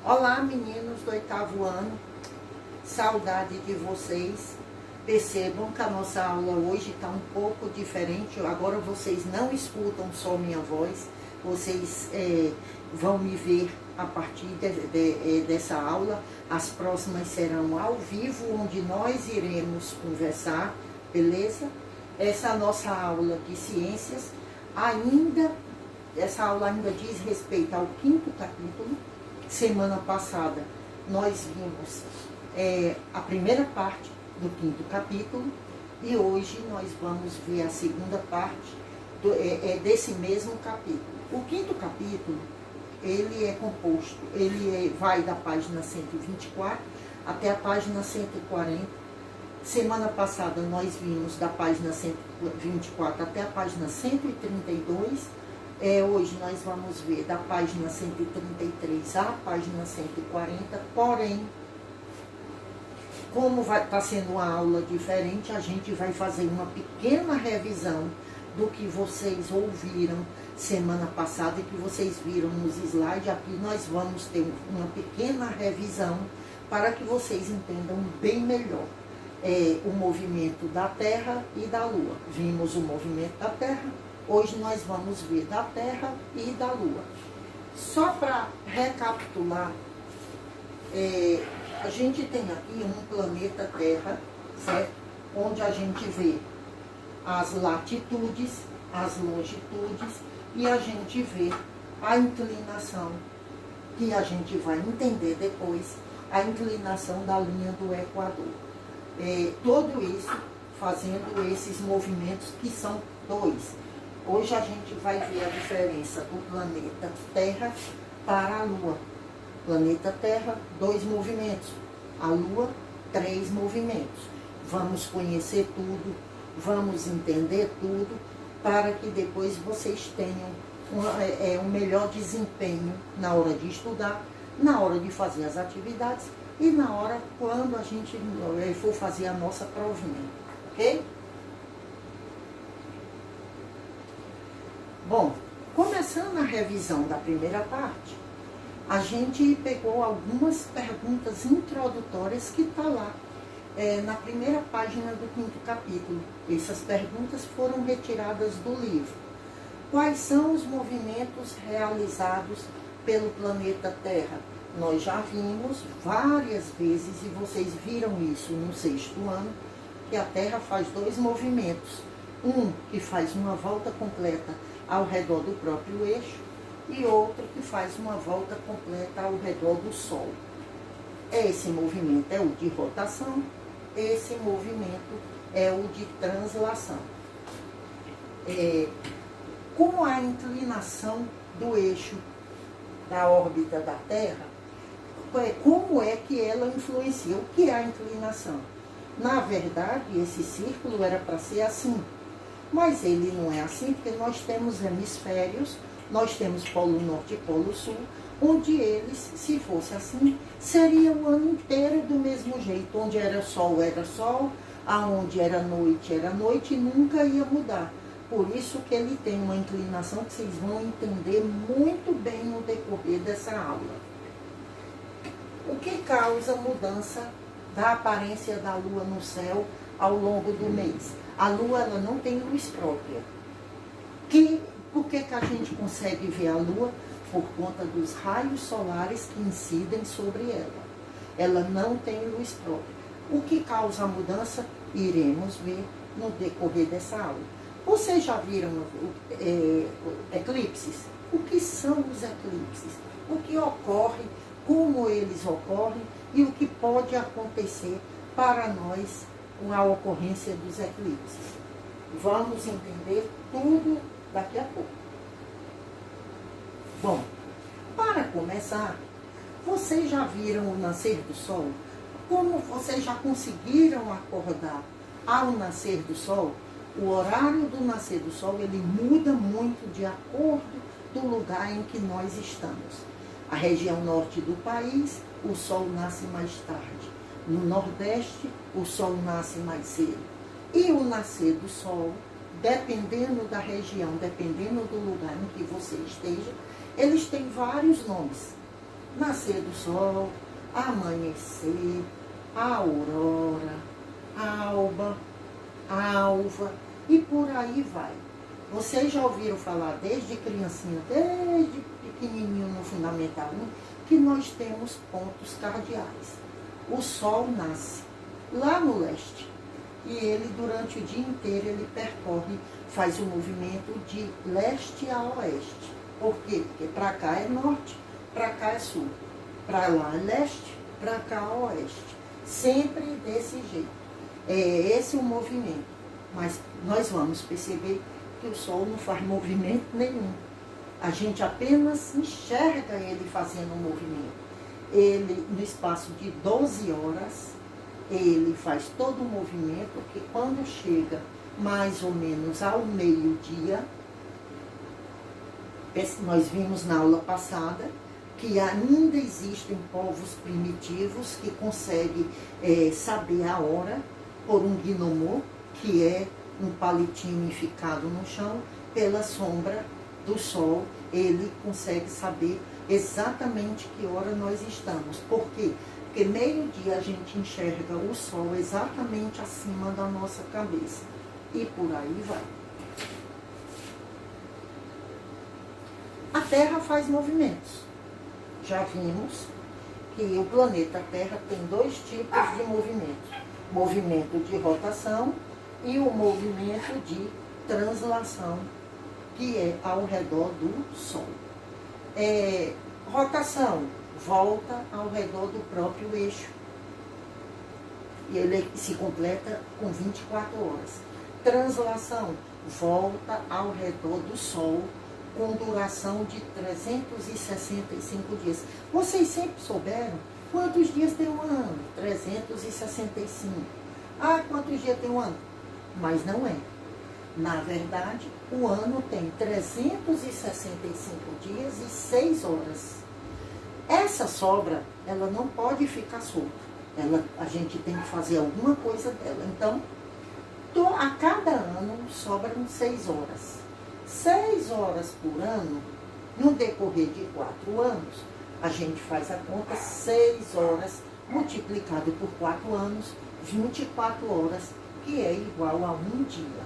Olá, meninos do 8º ano, saudade de vocês. Percebam que a nossa aula hoje está um pouco diferente. Agora vocês não escutam só minha voz, vocês vão me ver a partir dessa aula. As próximas serão ao vivo, onde nós iremos conversar, beleza? Essa nossa aula de ciências, essa aula ainda diz respeito ao 5º capítulo. Semana passada nós vimos a primeira parte do 5º capítulo e hoje nós vamos ver a segunda parte desse mesmo capítulo. O 5º capítulo, ele é composto, vai da página 124 até a página 140. Semana passada nós vimos da página 124 até a página 132. Hoje nós vamos ver da página 133 à página 140, porém, como está sendo uma aula diferente, a gente vai fazer uma pequena revisão do que vocês ouviram semana passada e que vocês viram nos slides. Aqui nós vamos ter uma pequena revisão para que vocês entendam bem melhor o movimento da Terra e da Lua. Vimos o movimento da Terra. Hoje nós vamos ver da Terra e da Lua. Só para recapitular, a gente tem aqui um planeta Terra, certo? Onde a gente vê as latitudes, as longitudes e a gente vê a inclinação, que a gente vai entender depois, a inclinação da linha do Equador. Tudo isso fazendo esses movimentos que são dois. Hoje a gente vai ver a diferença do planeta Terra para a Lua. Planeta Terra, 2 movimentos. A Lua, 3 movimentos. Vamos conhecer tudo, vamos entender tudo, para que depois vocês tenham um melhor desempenho na hora de estudar, na hora de fazer as atividades e na hora quando a gente for fazer a nossa provinha, ok? Bom, começando a revisão da primeira parte, a gente pegou algumas perguntas introdutórias que está lá na primeira página do 5º capítulo. Essas perguntas foram retiradas do livro. Quais são os movimentos realizados pelo planeta Terra? Nós já vimos várias vezes, e vocês viram isso no 6º ano, que a Terra faz 2 movimentos. Um que faz uma volta completa ao redor do próprio eixo e outro que faz uma volta completa ao redor do Sol. Esse movimento é o de rotação, esse movimento é o de translação. Com a inclinação do eixo da órbita da Terra, como é que ela influencia? O que é a inclinação? Na verdade, esse círculo era para ser assim. Mas ele não é assim, porque nós temos hemisférios, nós temos Polo Norte e Polo Sul, onde eles, se fosse assim, seria o ano inteiro do mesmo jeito. Onde era sol, aonde era noite, e nunca ia mudar. Por isso que ele tem uma inclinação que vocês vão entender muito bem no decorrer dessa aula. O que causa mudança da aparência da Lua no céu ao longo do mês? A Lua ela não tem luz própria. Por que a gente consegue ver a Lua? Por conta dos raios solares que incidem sobre ela. Ela não tem luz própria. O que causa a mudança? Iremos ver no decorrer dessa aula. Vocês já viram eclipses? O que são os eclipses? O que ocorre, como eles ocorrem e o que pode acontecer para nós com a ocorrência dos eclipses. Vamos entender tudo daqui a pouco. Bom, para começar, vocês já viram o nascer do sol? Como vocês já conseguiram acordar ao nascer do sol? O horário do nascer do sol, ele muda muito de acordo do lugar em que nós estamos. A região norte do país, o sol nasce mais tarde. No Nordeste, o sol nasce mais cedo. E o nascer do sol, dependendo da região, dependendo do lugar em que você esteja, eles têm vários nomes. nascer do sol, amanhecer, a aurora, alba, alva e por aí vai. Vocês já ouviram falar desde criancinha, desde pequenininho no Fundamental 1, que nós temos pontos cardeais. O Sol nasce lá no leste e ele durante o dia inteiro ele percorre, faz o movimento de leste a oeste. Por quê? Porque para cá é norte, para cá é sul, para lá é leste, para cá é oeste. Sempre desse jeito. É esse o movimento. Mas nós vamos perceber que o Sol não faz movimento nenhum. A gente apenas enxerga ele fazendo um movimento. Ele, no espaço de 12 horas, ele faz todo o movimento que quando chega mais ou menos ao meio-dia, nós vimos na aula passada que ainda existem povos primitivos que conseguem saber a hora por um gnomô, que é um palitinho enficado no chão, pela sombra do sol, ele consegue saber exatamente que hora nós estamos. Por quê? Porque meio-dia a gente enxerga o sol exatamente acima da nossa cabeça. E por aí vai. A Terra faz movimentos. Já vimos que o planeta Terra tem dois tipos de movimentos. Movimento de rotação e o movimento de translação, que é ao redor do Sol. Rotação, volta ao redor do próprio eixo. E ele se completa com 24 horas. Translação, volta ao redor do Sol, com duração de 365 dias. Vocês sempre souberam quantos dias tem um ano? 365. Ah, quantos dias tem um ano? Mas não é. Na verdade, o ano tem 365 dias e 6 horas. Essa sobra, ela não pode ficar solta. A gente tem que fazer alguma coisa dela. Então, a cada ano sobram 6 horas. 6 horas por ano, no decorrer de 4 anos, a gente faz a conta, 6 horas multiplicado por 4 anos, 24 horas, que é igual a um dia.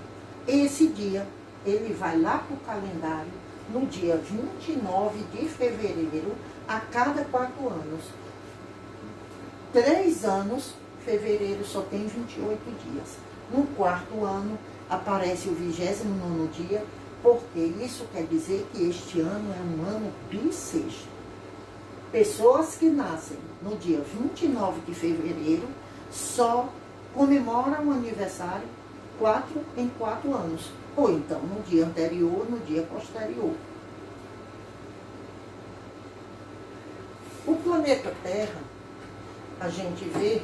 Esse dia, ele vai lá para o calendário, no dia 29 de fevereiro, a cada 4 anos. 3 anos, fevereiro só tem 28 dias. No 4º ano, aparece o 29º dia, porque isso quer dizer que este ano é um ano bissexto. Pessoas que nascem no dia 29 de fevereiro só comemoram o aniversário 4 em 4 anos, ou então no dia anterior, no dia posterior. O planeta Terra, a gente vê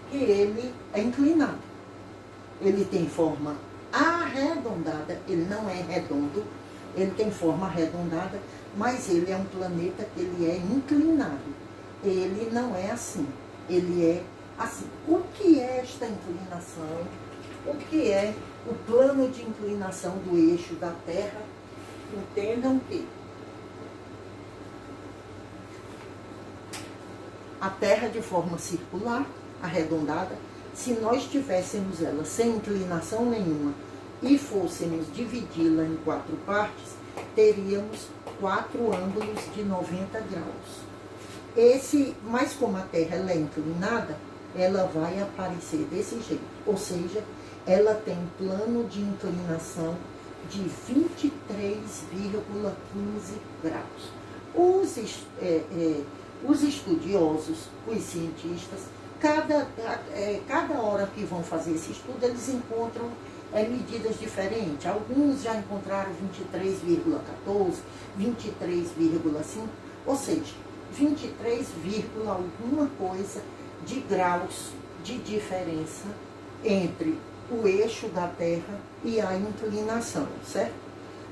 que ele é inclinado. Ele tem forma arredondada, ele não é redondo, ele tem forma arredondada, mas ele é um planeta que ele é inclinado. Ele não é assim, ele é assim. O que é esta inclinação? O que é o plano de inclinação do eixo da Terra? Entendam que a Terra de forma circular, arredondada, se nós tivéssemos ela sem inclinação nenhuma e fôssemos dividi-la em 4 partes, teríamos 4 ângulos de 90 graus. Mas como a Terra ela é inclinada, ela vai aparecer desse jeito. Ou seja, ela tem um plano de inclinação de 23,15 graus. Os estudiosos, os cientistas, cada hora que vão fazer esse estudo, eles encontram medidas diferentes. Alguns já encontraram 23,14, 23,5, ou seja, 23, alguma coisa de graus de diferença entre o eixo da Terra e a inclinação, certo?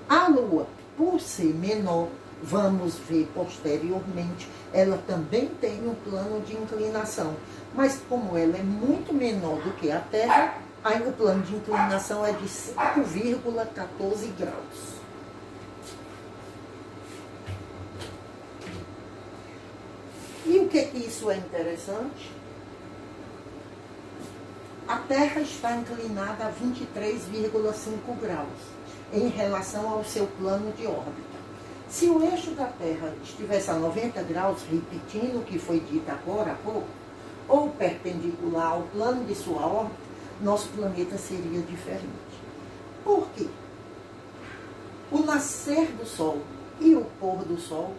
A Lua, por ser menor, vamos ver posteriormente, ela também tem um plano de inclinação, mas como ela é muito menor do que a Terra, aí o plano de inclinação é de 5,14 graus. que isso é interessante? A Terra está inclinada a 23,5 graus em relação ao seu plano de órbita. Se o eixo da Terra estivesse a 90 graus, repetindo o que foi dito agora há pouco, ou perpendicular ao plano de sua órbita, nosso planeta seria diferente. Por quê? O nascer do Sol e o pôr do Sol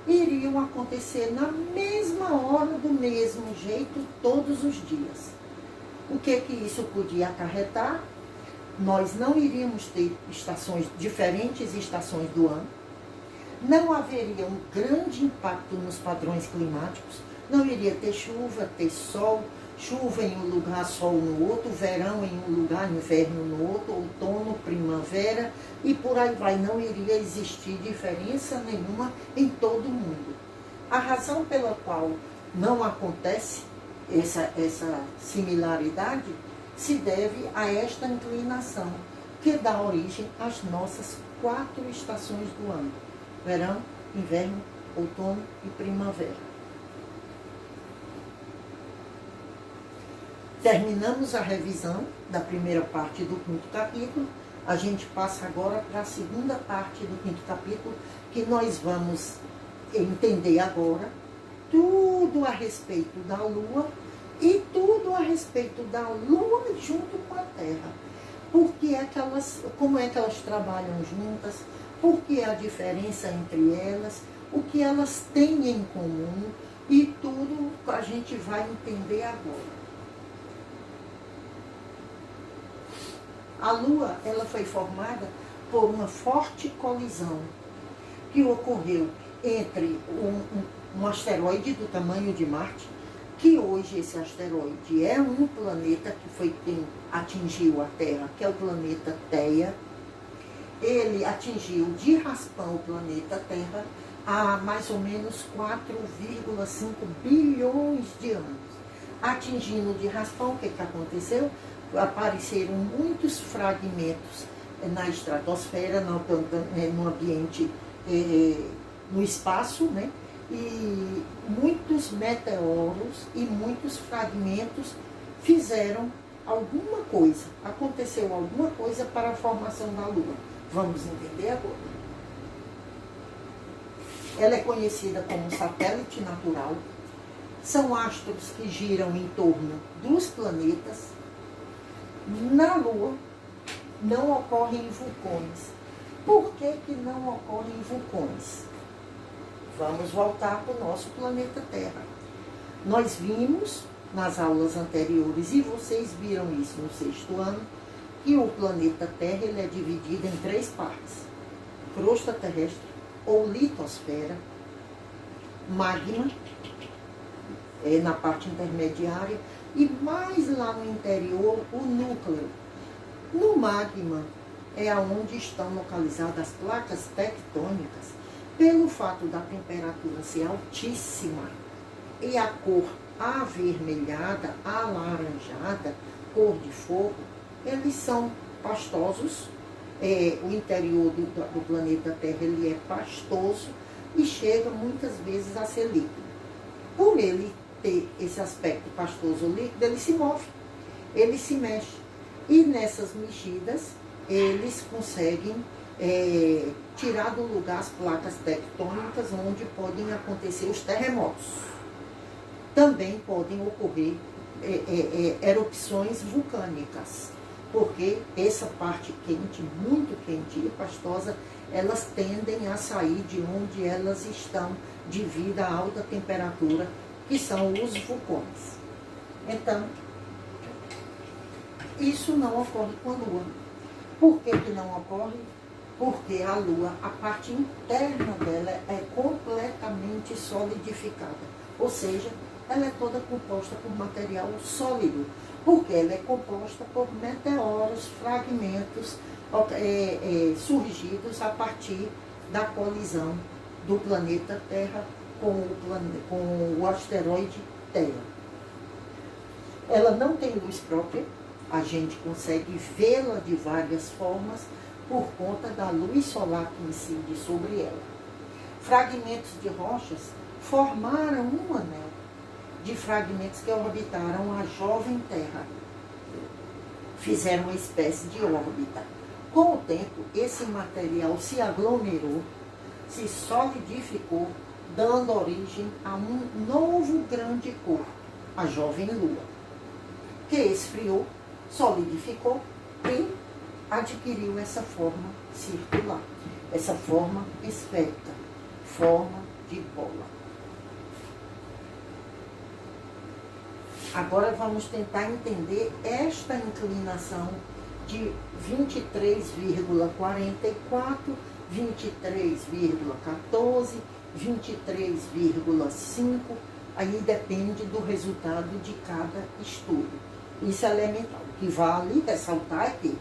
iriam acontecer na mesma hora, do mesmo jeito, todos os dias. O que isso podia acarretar? Nós não iríamos ter diferentes estações do ano, não haveria um grande impacto nos padrões climáticos, não iria ter chuva, ter sol, chuva em um lugar, sol no outro, verão em um lugar, inverno no outro, outono, primavera, e por aí vai. Não iria existir diferença nenhuma em todo o mundo. A razão pela qual não acontece essa similaridade se deve a esta inclinação, que dá origem às nossas 4 estações do ano: verão, inverno, outono e primavera. Terminamos a revisão da primeira parte do 5º capítulo. A gente passa agora para a segunda parte do 5º capítulo, que nós vamos entender agora tudo a respeito da Lua e tudo a respeito da Lua junto com a Terra. Como é que elas trabalham juntas, por que a diferença entre elas, o que elas têm em comum, e tudo a gente vai entender agora. A Lua, ela foi formada por uma forte colisão que ocorreu entre um asteroide do tamanho de Marte, que hoje esse asteroide é um planeta que foi quem atingiu a Terra, que é o planeta Theia. Ele atingiu de raspão o planeta Terra há mais ou menos 4,5 bilhões de anos. Atingindo de raspão, o que aconteceu? Apareceram muitos fragmentos na estratosfera, no ambiente, no espaço, né? E muitos meteoros e muitos fragmentos fizeram alguma coisa, aconteceu alguma coisa para a formação da Lua. Vamos entender agora. Ela é conhecida como satélite natural. São astros que giram em torno dos planetas. Na Lua não ocorrem vulcões. Por que não ocorrem vulcões? Vamos voltar para o nosso planeta Terra. Nós vimos nas aulas anteriores, e vocês viram isso no 6º ano, que o planeta Terra ele é dividido em 3 partes: crosta terrestre ou litosfera, magma, na parte intermediária, e mais lá no interior, o núcleo. No magma é onde estão localizadas as placas tectônicas. Pelo fato da temperatura ser altíssima e a cor avermelhada, alaranjada, cor de fogo, eles são pastosos. O interior do planeta Terra ele é pastoso e chega muitas vezes a ser líquido. Por ele ter esse aspecto pastoso líquido, ele se move, ele se mexe. E nessas mexidas, eles conseguem tirar do lugar as placas tectônicas, onde podem acontecer os terremotos. Também podem ocorrer erupções vulcânicas, porque essa parte quente, muito quente e pastosa, elas tendem a sair de onde elas estão devido à alta temperatura, que são os vulcões. Então, isso não ocorre com a Lua. Por que não ocorre? Porque a Lua, a parte interna dela é completamente solidificada. Ou seja, ela é toda composta por material sólido, porque ela é composta por meteoros, fragmentos surgidos a partir da colisão do planeta Terra com o asteroide Theia. Ela não tem luz própria, a gente consegue vê-la de várias formas por conta da luz solar que incide sobre ela. Fragmentos de rochas formaram um anel, de fragmentos que orbitaram a jovem Terra. Fizeram uma espécie de órbita. Com o tempo, esse material se aglomerou, se solidificou, dando origem a um novo grande corpo, a jovem Lua, que esfriou, solidificou e adquiriu essa forma circular, essa forma esférica, forma de bola. Agora vamos tentar entender esta inclinação de 23,44, 23,14, 23,5, aí depende do resultado de cada estudo. Isso é elementar. O que vale ressaltar é que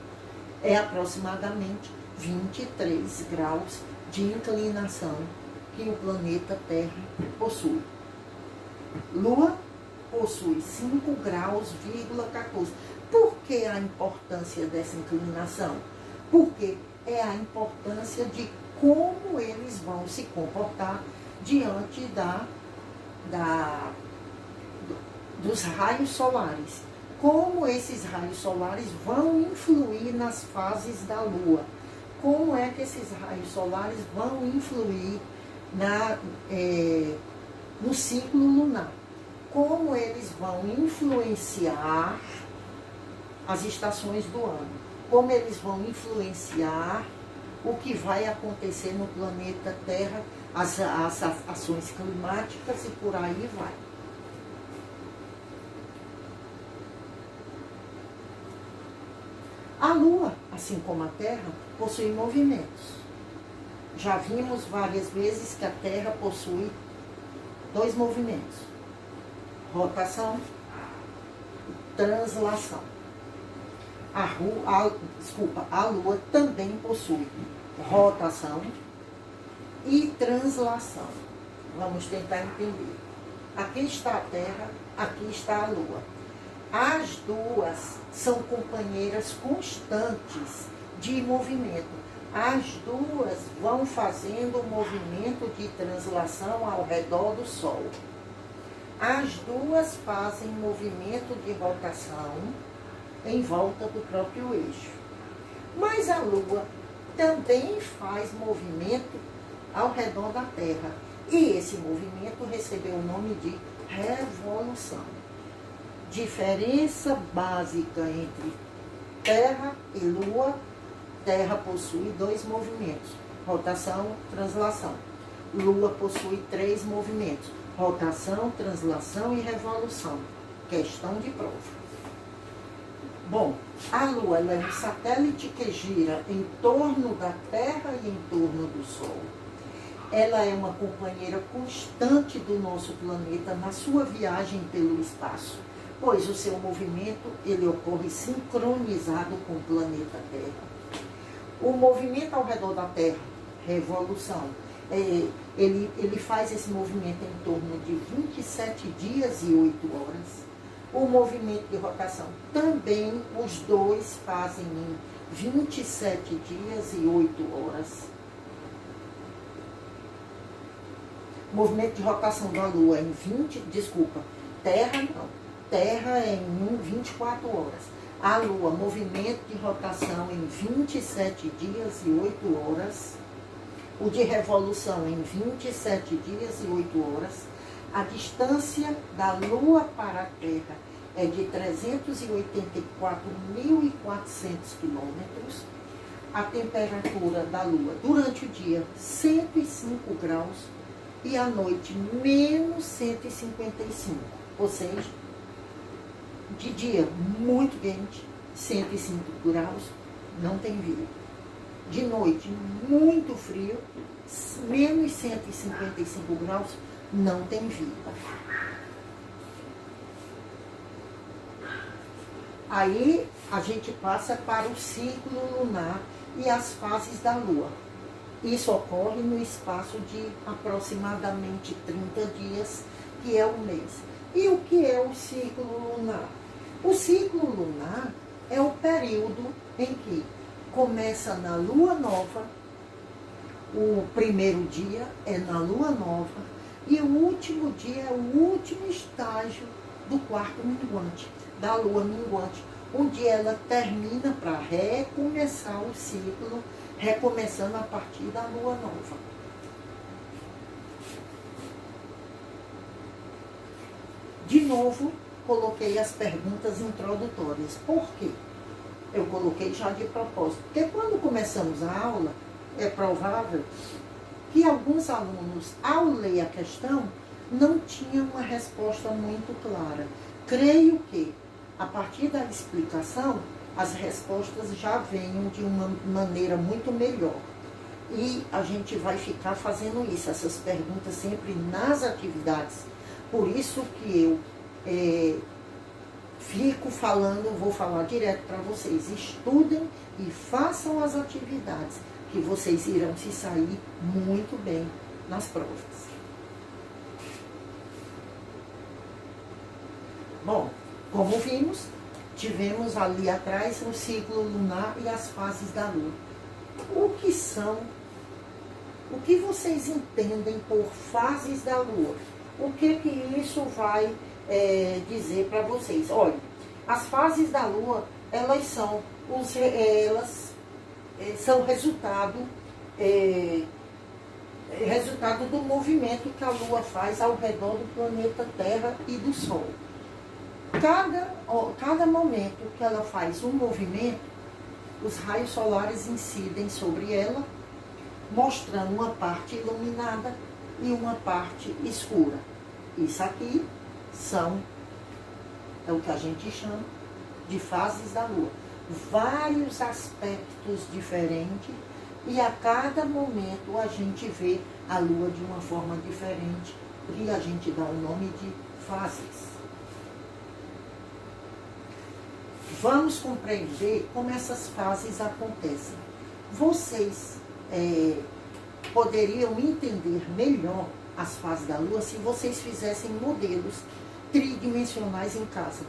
é aproximadamente 23 graus de inclinação que o planeta Terra possui. Lua possui 5 graus,14. Por que a importância dessa inclinação? Porque é a importância de como eles vão se comportar diante dos raios solares. Como esses raios solares vão influir nas fases da Lua. Como é que esses raios solares vão influir no ciclo lunar. Como eles vão influenciar as estações do ano. Como eles vão influenciar o que vai acontecer no planeta Terra, as ações climáticas e por aí vai. A Lua, assim como a Terra, possui movimentos. Já vimos várias vezes que a Terra possui 2 movimentos: rotação e translação. A Lua também possui rotação e translação. Vamos tentar entender. Aqui está a Terra, aqui está a Lua. As duas são companheiras constantes de movimento. As duas vão fazendo o movimento de translação ao redor do Sol. As duas fazem movimento de rotação em volta do próprio eixo. Mas a Lua também faz movimento ao redor da Terra. E esse movimento recebeu o nome de revolução. Diferença básica entre Terra e Lua: Terra possui 2 movimentos, rotação, translação. Lua possui 3 movimentos, rotação, translação e revolução. Questão de prova. Bom, a Lua é um satélite que gira em torno da Terra e em torno do Sol. Ela é uma companheira constante do nosso planeta na sua viagem pelo espaço, pois o seu movimento ele ocorre sincronizado com o planeta Terra. O movimento ao redor da Terra, revolução, ele faz esse movimento em torno de 27 dias e 8 horas. O movimento de rotação também, os dois fazem em 27 dias e 8 horas. O movimento de rotação da Lua em Terra não. Terra é em 24 horas. A Lua, movimento de rotação em 27 dias e 8 horas. O de revolução em 27 dias e 8 horas. A distância da Lua para a Terra é de 384.400 quilômetros. A temperatura da Lua durante o dia, 105 graus. E à noite, menos 155. Ou seja, de dia muito quente, 105 graus, não tem vida. De noite, muito frio, menos 155 graus, não tem vida. Aí a gente passa para o ciclo lunar e as fases da Lua. Isso ocorre no espaço de aproximadamente 30 dias, que é um mês. E o que é o ciclo lunar? O ciclo lunar é o período em que começa na Lua Nova, o primeiro dia é na Lua Nova, E o último dia é o último estágio do quarto minguante, da lua minguante, onde ela termina para recomeçar o ciclo, recomeçando a partir da lua nova. De novo, coloquei as perguntas introdutórias. Por quê? Eu coloquei já de propósito. Porque quando começamos a aula, é provável que alguns alunos, ao ler a questão, não tinham uma resposta muito clara. Creio que, a partir da explicação, as respostas já venham de uma maneira muito melhor. E a gente vai ficar fazendo isso, essas perguntas sempre nas atividades. Por isso que eu fico falando, vou falar direto para vocês. Estudem e façam as atividades, que vocês irão se sair muito bem nas provas. Bom, como vimos, tivemos ali atrás o ciclo lunar e as fases da lua. O que vocês entendem por fases da lua? O que isso vai dizer para vocês? Olha, as fases da lua, elas são resultado do movimento que a lua faz ao redor do planeta Terra e do Sol. Cada momento que ela faz um movimento, os raios solares incidem sobre ela, mostrando uma parte iluminada e uma parte escura. Isso aqui é o que a gente chama de fases da lua. Vários aspectos diferentes, e a cada momento a gente vê a lua de uma forma diferente, e a gente dá o nome de fases. Vamos compreender como essas fases acontecem. Vocês poderiam entender melhor as fases da lua se vocês fizessem modelos tridimensionais em casa,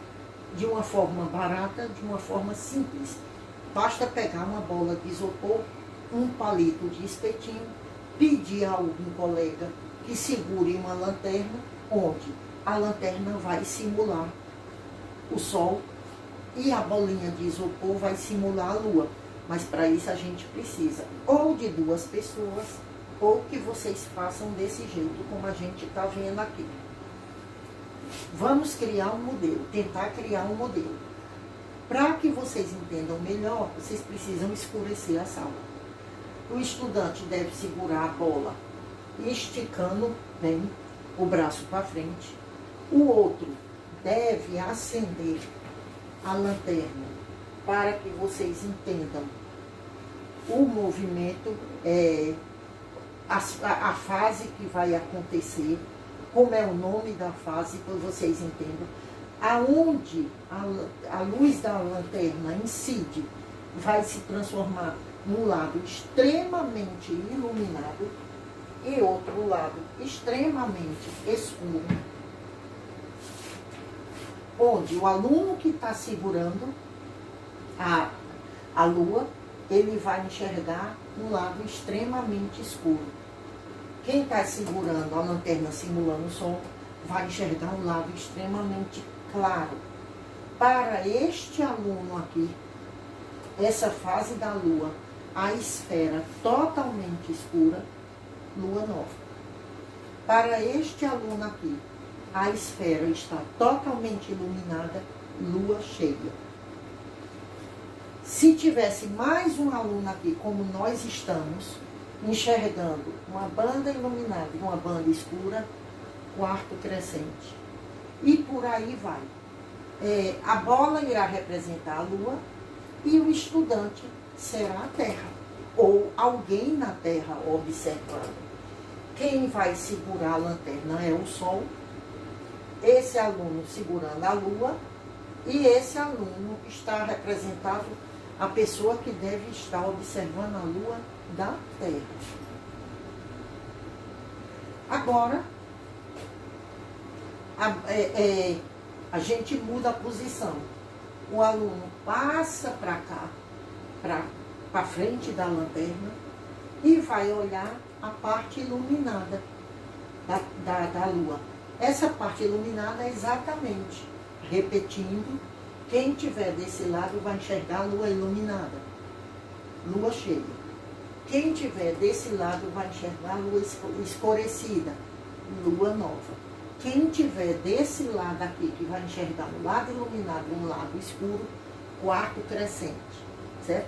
de uma forma barata, de uma forma simples. Basta pegar uma bola de isopor, um palito de espetinho, pedir a algum colega que segure uma lanterna, onde a lanterna vai simular o sol e a bolinha de isopor vai simular a lua. Mas para isso a gente precisa ou de 2 pessoas, ou que vocês façam desse jeito, como a gente está vendo aqui. Vamos criar um modelo, tentar criar um modelo. Para que vocês entendam melhor, vocês precisam escurecer a sala. O estudante deve segurar a bola esticando bem o braço para frente. O outro deve acender a lanterna para que vocês entendam o movimento, a fase que vai acontecer, como é o nome da fase, para vocês entendam. Aonde a luz da lanterna incide, vai se transformar num lado extremamente iluminado e outro lado extremamente escuro, onde o aluno que está segurando a lua, ele vai enxergar um lado extremamente escuro. Quem está segurando a lanterna simulando o sol vai enxergar um lado extremamente claro. Para este aluno aqui, essa fase da lua, a esfera totalmente escura, lua nova. Para este aluno aqui, a esfera está totalmente iluminada, lua cheia. Se tivesse mais um aluno aqui, como nós estamos, enxergando uma banda iluminada e uma banda escura, quarto crescente. E por aí vai. A bola irá representar a lua e o estudante será a Terra, ou alguém na Terra observando. Quem vai segurar a lanterna é o Sol, esse aluno segurando a lua, e esse aluno está representado a pessoa que deve estar observando a lua da Terra. Agora, a gente muda a posição. O aluno passa para cá, para frente da lanterna, e vai olhar a parte iluminada. da lua. Essa parte iluminada é exatamente, repetindo, quem tiver desse lado vai enxergar a lua iluminada, lua cheia. Quem tiver desse lado vai enxergar a lua escurecida, lua nova. Quem tiver desse lado aqui, que vai enxergar um lado iluminado e um lado escuro, quarto crescente, certo?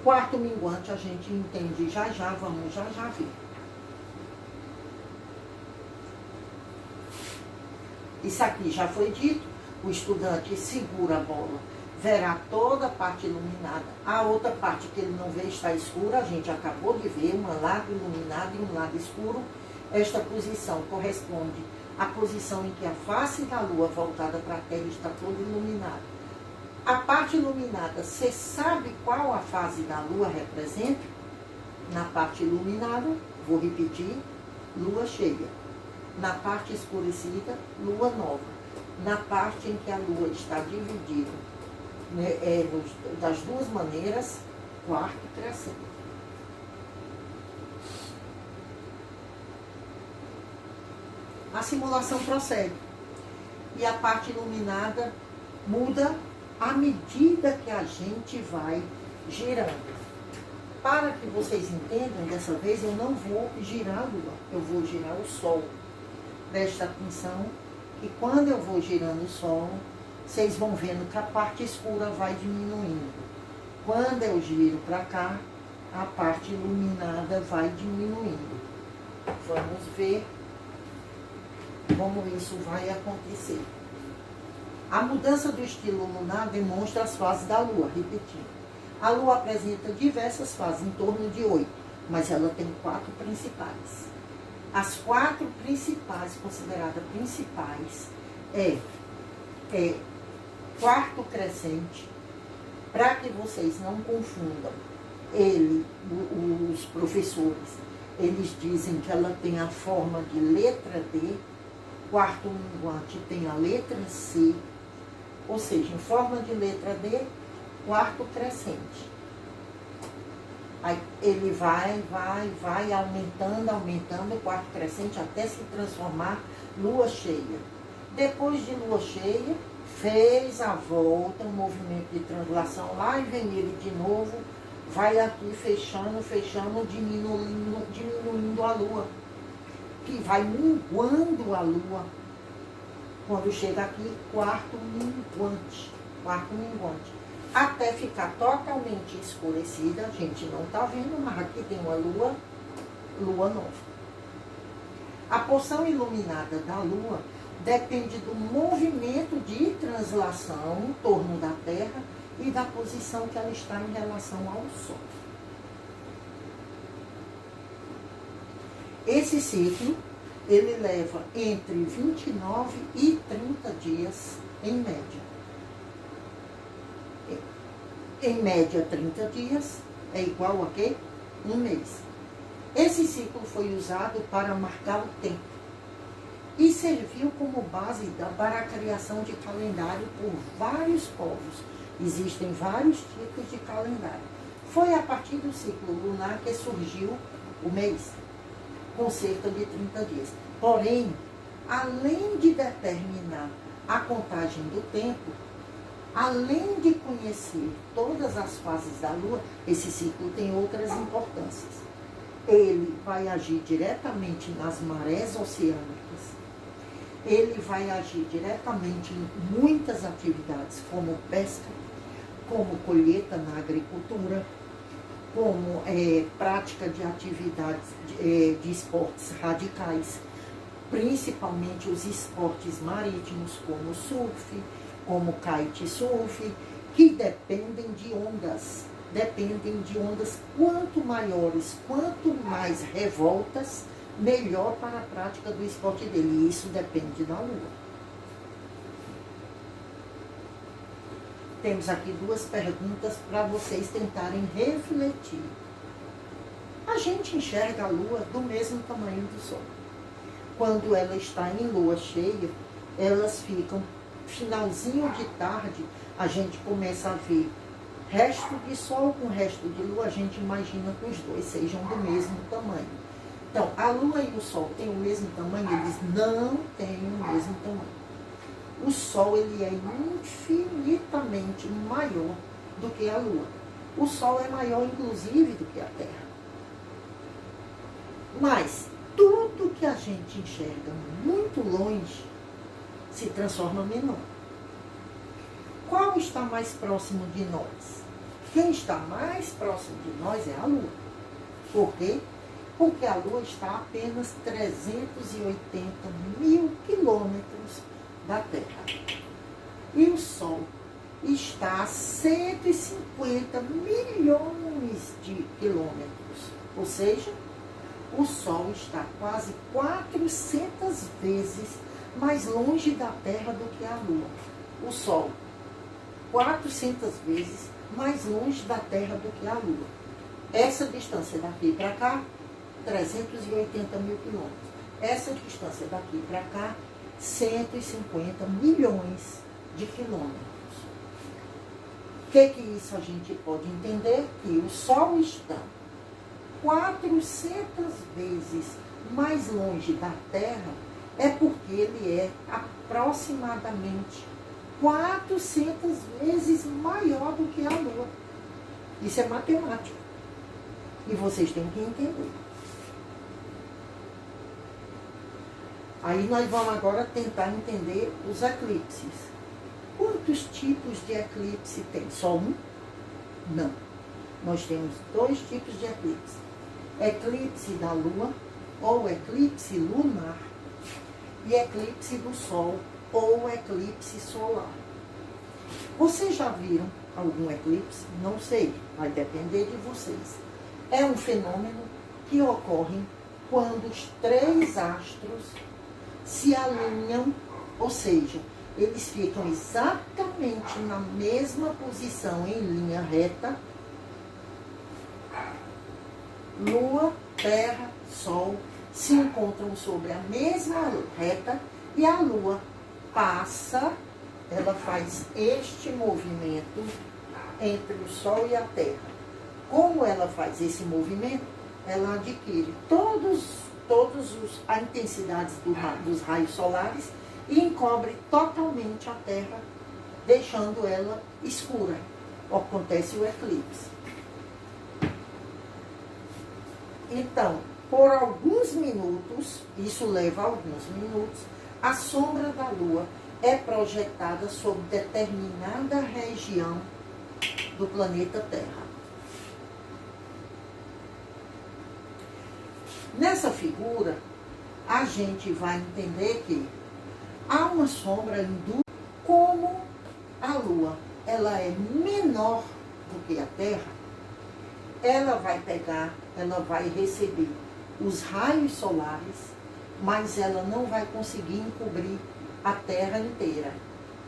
Quarto minguante a gente entende vamos já ver. Isso aqui já foi dito, o estudante segura a bola, verá toda a parte iluminada. A outra parte que ele não vê está escura, a gente acabou de ver, um lado iluminado e um lado escuro. Esta posição corresponde à posição em que a face da lua voltada para a Terra está toda iluminada. A parte iluminada, você sabe qual a fase da lua representa? Na parte iluminada, vou repetir, lua cheia. Na parte escurecida, lua nova. Na parte em que a lua está dividida, né, das duas maneiras, quarto crescente. A simulação prossegue. E a parte iluminada muda à medida que a gente vai girando. Para que vocês entendam, dessa vez eu não vou girar a lua, eu vou girar o sol. Presta atenção que quando eu vou girando o sol, vocês vão vendo que a parte escura vai diminuindo. Quando eu giro para cá, a parte iluminada vai diminuindo. Vamos ver como isso vai acontecer. A mudança do estilo lunar demonstra as fases da lua, repetindo. A lua apresenta diversas fases, em torno de 8, mas ela tem 4 principais. As 4 principais, consideradas principais, é quarto crescente. Para que vocês não confundam, os professores, eles dizem que ela tem a forma de letra D, quarto minguante tem a letra C, ou seja, em forma de letra D, quarto crescente. Aí ele vai aumentando o quarto crescente até se transformar lua cheia. Depois de lua cheia, fez a volta, um movimento de translação lá e vem ele de novo, vai aqui fechando, diminuindo a lua, que vai minguando a lua. Quando chega aqui, quarto minguante, até ficar totalmente escurecida. A gente não está vendo, mas aqui tem uma lua nova. A porção iluminada da lua depende do movimento de translação em torno da Terra e da posição que ela está em relação ao Sol. Esse ciclo, ele leva entre 29 e 30 dias, em média. Em média, 30 dias é igual a quê? Um mês. Esse ciclo foi usado para marcar o tempo e serviu como base para a criação de calendário por vários povos. Existem vários tipos de calendário. Foi a partir do ciclo lunar que surgiu o mês, com cerca de 30 dias. Porém, além de determinar a contagem do tempo, além de conhecer todas as fases da Lua, esse ciclo tem outras importâncias. Ele vai agir diretamente nas marés oceânicas, ele vai agir diretamente em muitas atividades, como pesca, como colheita na agricultura, como prática de atividades de esportes radicais, principalmente os esportes marítimos, como surf, como kitesurf, que dependem de ondas. Quanto maiores, quanto mais revoltas, melhor para a prática do esporte dele. E isso depende da Lua. Temos aqui 2 perguntas para vocês tentarem refletir. A gente enxerga a Lua do mesmo tamanho do Sol. Quando ela está em lua cheia, elas ficam, finalzinho de tarde, a gente começa a ver resto de Sol com resto de Lua, a gente imagina que os dois sejam do mesmo tamanho. Então, a Lua e o Sol têm o mesmo tamanho? Eles não têm o mesmo tamanho. O Sol ele é infinitamente maior do que a Lua. O Sol é maior, inclusive, do que a Terra. Mas tudo que a gente enxerga muito longe se transforma menor. Qual está mais próximo de nós? Quem está mais próximo de nós é a Lua. Por quê? Porque a Lua está a apenas 380 mil quilômetros da Terra. E o Sol está a 150 milhões de quilômetros. Ou seja, o Sol está quase 400 vezes mais longe da Terra do que a Lua. O Sol, 400 vezes mais longe da Terra do que a Lua. Essa distância daqui para cá, 380 mil quilômetros. Essa distância daqui para cá, 150 milhões de quilômetros. O que isso a gente pode entender? Que o Sol está 400 vezes mais longe da Terra é porque ele é aproximadamente 400 vezes maior do que a Lua. Isso é matemática. E vocês têm que entender. Aí nós vamos agora tentar entender os eclipses. Quantos tipos de eclipse tem? Só um? Não. Nós temos 2 tipos de eclipse. Eclipse da Lua, ou eclipse lunar, e eclipse do Sol, ou eclipse solar. Vocês já viram algum eclipse? Não sei, vai depender de vocês. É um fenômeno que ocorre quando os 3 astros se alinham, ou seja, eles ficam exatamente na mesma posição em linha reta. Lua, Terra, Sol se encontram sobre a mesma reta e a Lua passa, ela faz este movimento entre o Sol e a Terra. Como ela faz esse movimento, ela adquire a intensidade dos raios solares e encobre totalmente a Terra, deixando ela escura. Acontece o eclipse. Então, por alguns minutos, isso leva alguns minutos, a sombra da Lua é projetada sobre determinada região do planeta Terra. Nessa figura, a gente vai entender que há uma sombra induzida. Como a Lua ela é menor do que a Terra, ela vai receber os raios solares, mas ela não vai conseguir encobrir a Terra inteira.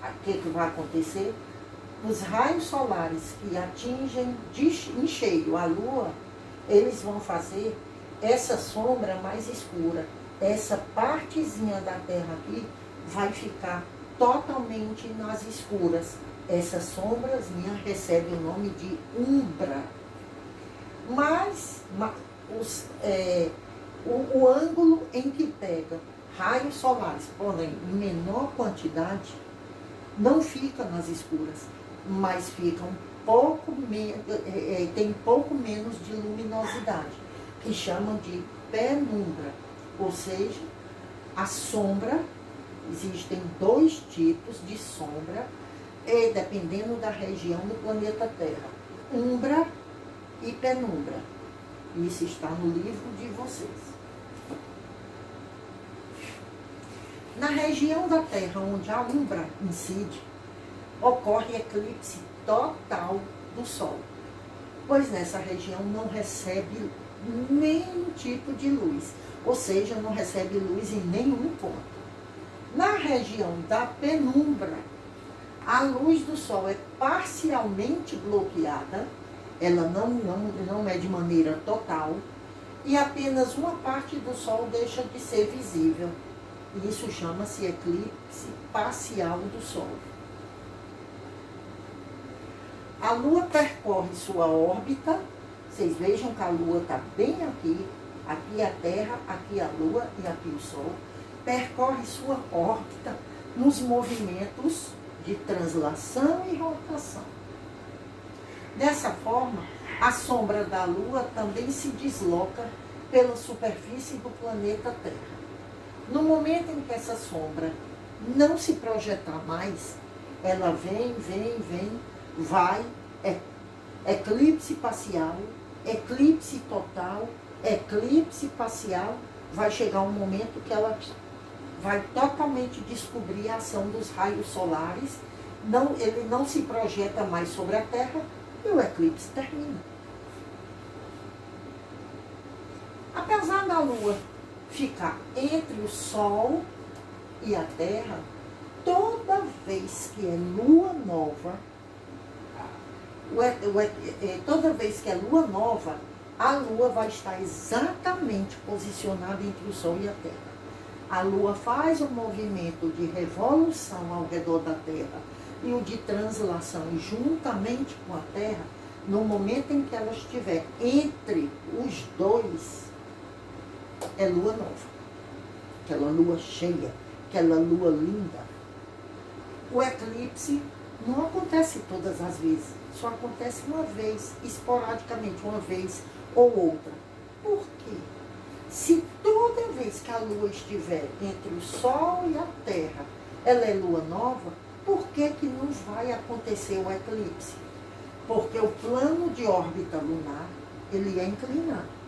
O que vai acontecer? Os raios solares que atingem em cheio a Lua, eles vão fazer essa sombra mais escura. Essa partezinha da Terra aqui vai ficar totalmente nas escuras. Essa sombrazinha recebe o nome de umbra. Mas o ângulo em que pega raios solares, porém em menor quantidade, não fica nas escuras, mas fica tem pouco menos de luminosidade, que chamam de penumbra. Ou seja, a sombra, existem 2 tipos de sombra, dependendo da região do planeta Terra: umbra e penumbra. Isso está no livro de vocês. Na região da Terra onde a umbra incide, ocorre eclipse total do Sol, pois nessa região não recebe nenhum tipo de luz, ou seja, não recebe luz em nenhum ponto. Na região da penumbra, a luz do Sol é parcialmente bloqueada, ela não é de maneira total, e apenas uma parte do Sol deixa de ser visível. Isso chama-se eclipse parcial do Sol. A Lua percorre sua órbita. Vocês vejam que a Lua está bem aqui, aqui a Terra, aqui a Lua e aqui o Sol, percorre sua órbita nos movimentos de translação e rotação. Dessa forma, a sombra da Lua também se desloca pela superfície do planeta Terra. No momento em que essa sombra não se projetar mais, ela vem, vai, eclipse parcial, eclipse total, eclipse parcial, vai chegar um momento que ela vai totalmente descobrir a ação dos raios solares, ele não se projeta mais sobre a Terra e o eclipse termina. Apesar da Lua ficar entre o Sol e a Terra, toda vez que é Lua nova, toda vez que é Lua nova, a Lua vai estar exatamente posicionada entre o Sol e a Terra. A Lua faz um movimento de revolução ao redor da Terra e o de translação juntamente com a Terra, no momento em que ela estiver entre os dois, é Lua nova. Aquela Lua cheia, aquela Lua linda. O eclipse não acontece todas as vezes, só acontece uma vez, esporadicamente, uma vez ou outra. Por quê? Se toda vez que a Lua estiver entre o Sol e a Terra, ela é Lua nova, por que não vai acontecer o eclipse? Porque o plano de órbita lunar, ele é inclinado,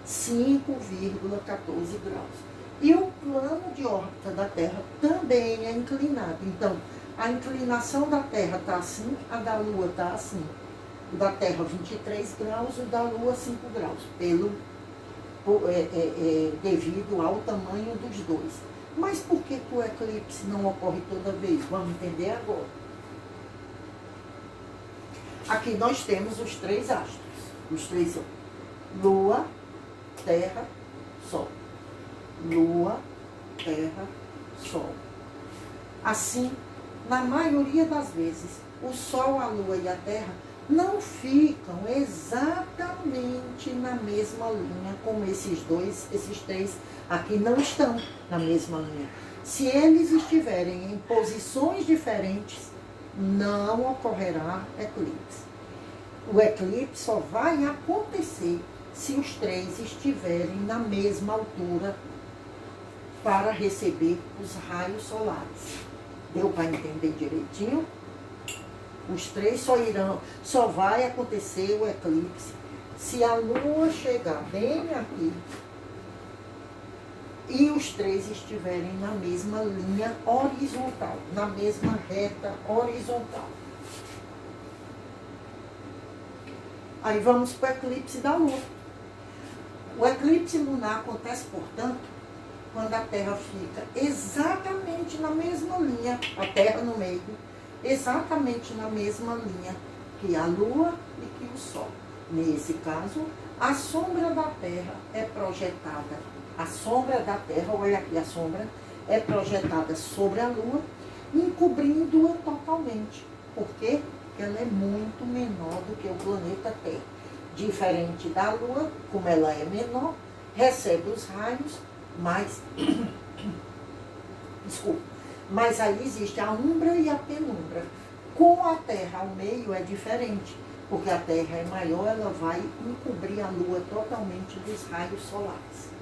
5,14 graus. E o plano de órbita da Terra também é inclinado. Então, a inclinação da Terra está assim, a da Lua está assim. O da Terra 23 graus, o da Lua 5 graus, devido ao tamanho dos dois. Mas por que o eclipse não ocorre toda vez? Vamos entender agora. Aqui nós temos os três astros, os três Lua, Terra, Sol. Lua, Terra, Sol. Assim, na maioria das vezes, o Sol, a Lua e a Terra não ficam exatamente na mesma linha, como esses três aqui não estão na mesma linha. Se eles estiverem em posições diferentes, não ocorrerá eclipse. O eclipse só vai acontecer se os três estiverem na mesma altura para receber os raios solares. Deu para entender direitinho? Os três só vai acontecer o eclipse se a Lua chegar bem aqui e os três estiverem na mesma linha horizontal, na mesma reta horizontal. Aí vamos para o eclipse da Lua. O eclipse lunar acontece, portanto, quando a Terra fica exatamente na mesma linha, a Terra no meio, exatamente na mesma linha que a Lua e que o Sol. Nesse caso, a sombra da Terra é projetada. A sombra da Terra, olha aqui a sombra, é projetada sobre a Lua, encobrindo-a totalmente. Por quê? Porque ela é muito menor do que o planeta Terra. Diferente da Lua, como ela é menor, recebe os raios, mas mas aí existe a umbra e a penumbra. Com a Terra ao meio é diferente, porque a Terra é maior, ela vai encobrir a Lua totalmente dos raios solares.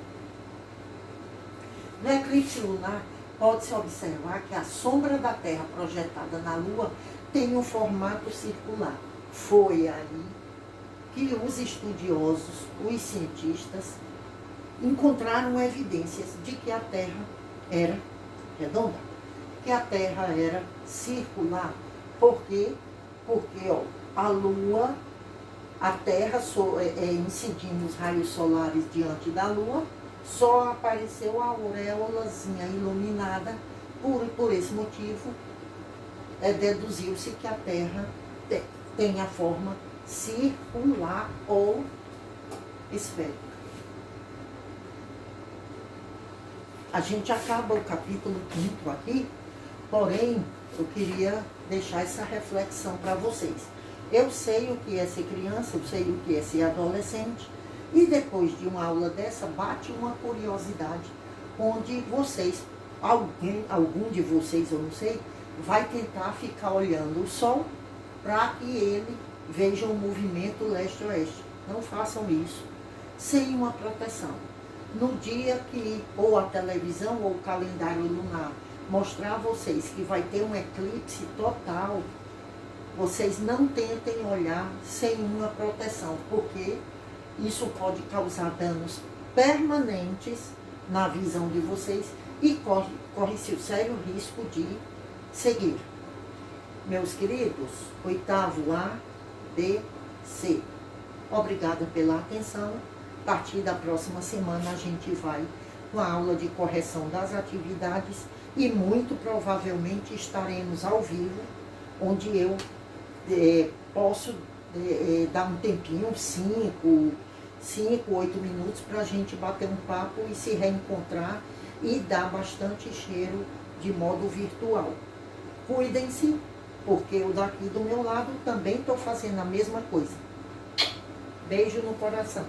No eclipse lunar, pode-se observar que a sombra da Terra projetada na Lua tem um formato circular. Foi aí que os estudiosos, os cientistas, encontraram evidências de que a Terra era redonda, que a Terra era circular. Por quê? Porque a Lua, a Terra incidindo os raios solares diante da Lua, só apareceu a auréolazinha iluminada. Por esse motivo, deduziu-se que a Terra tem a forma circular ou esférica. A gente acaba o capítulo 5 aqui, porém, eu queria deixar essa reflexão para vocês. Eu sei o que é ser criança, eu sei o que é ser adolescente, E depois de uma aula dessa, bate uma curiosidade, onde vocês, algum de vocês, eu não sei, vai tentar ficar olhando o sol para que ele veja o movimento leste-oeste. Não façam isso sem uma proteção. No dia que ou a televisão ou o calendário lunar mostrar a vocês que vai ter um eclipse total, vocês não tentem olhar sem uma proteção, porque isso pode causar danos permanentes na visão de vocês e corre-se o sério risco de cegueira. Meus queridos, 8º A, B, C. Obrigada pela atenção. A partir da próxima semana a gente vai com a aula de correção das atividades e muito provavelmente estaremos ao vivo, onde eu posso dar um tempinho, 5, 8 minutos, para a gente bater um papo e se reencontrar e dar bastante cheiro de modo virtual. Cuidem-se, porque eu daqui do meu lado também estou fazendo a mesma coisa. Beijo no coração.